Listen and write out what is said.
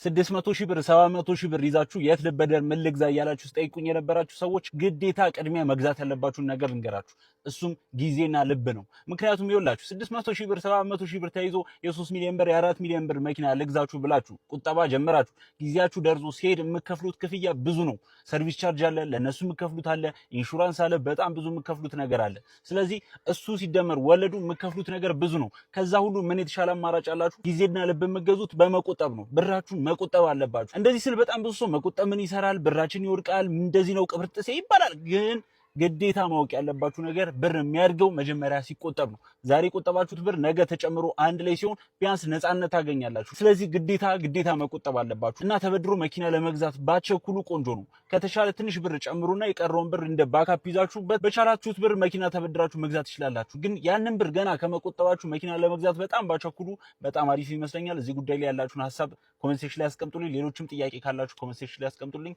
600,000 ብር 700,000 ብር ይዛችሁ የት ልበደር ምን ልግዛ እያላችሁ ስጠይቁኝ የነበራችሁ ሰዎች ግዴታ ቅድሚያ መግዛት ያለባችሁን ነገር እንገራችሁ። እሱም ጊዜና ልብ ነው። ምክንያቱም ይኸውላችሁ 600,000 ብር 700,000 ብር ተይዞ የ3 ሚሊዮን ብር የ4 ሚሊዮን ብር መኪና ልግዛችሁ ብላችሁ ቁጠባ ጀምራችሁ ጊዜያችሁ ደርሶ ሲሄድ የምከፍሉት ክፍያ ብዙ ነው። ሰርቪስ ቻርጅ አለ፣ ለነሱ የምከፍሉት አለ፣ ኢንሹራንስ አለ፣ በጣም ብዙ የምከፍሉት ነገር አለ። ስለዚህ እሱ ሲደመር ወለዱ የምከፍሉት ነገር ብዙ ነው። ከዛ ሁሉ ምን የተሻለ አማራጭ አላችሁ? ጊዜና ልብ የምገዙት በመቆጠብ ነው። ብራችሁን መቆጠብ አለባችሁ። እንደዚህ ስል በጣም ብዙ ሰው መቆጠብ ምን ይሰራል፣ ብራችን ይወድቃል፣ እንደዚህ ነው ቅብርጥሴ ይባላል። ግን ግዴታ ማወቅ ያለባችሁ ነገር ብር የሚያድገው መጀመሪያ ሲቆጠብ ነው። ዛሬ የቆጠባችሁት ብር ነገ ተጨምሮ አንድ ላይ ሲሆን ቢያንስ ነፃነት ታገኛላችሁ። ስለዚህ ግዴታ መቆጠብ አለባችሁ እና ተበድሮ መኪና ለመግዛት ባቸኩሉ ቆንጆ ነው። ከተሻለ ትንሽ ብር ጨምሩና የቀረውን ብር እንደ ባካፕ ይዛችሁበት በቻላችሁት ብር መኪና ተበድራችሁ መግዛት ትችላላችሁ። ግን ያንን ብር ገና ከመቆጠባችሁ መኪና ለመግዛት በጣም ባቸኩሉ በጣም አሪፍ ይመስለኛል። እዚህ ጉዳይ ላይ ያላችሁን ሀሳብ ኮሜንት ሴክሽን ላይ አስቀምጡልኝ። ሌሎችም ጥያቄ ካላችሁ ኮሜንት ሴክሽን ላይ አስቀምጡልኝ።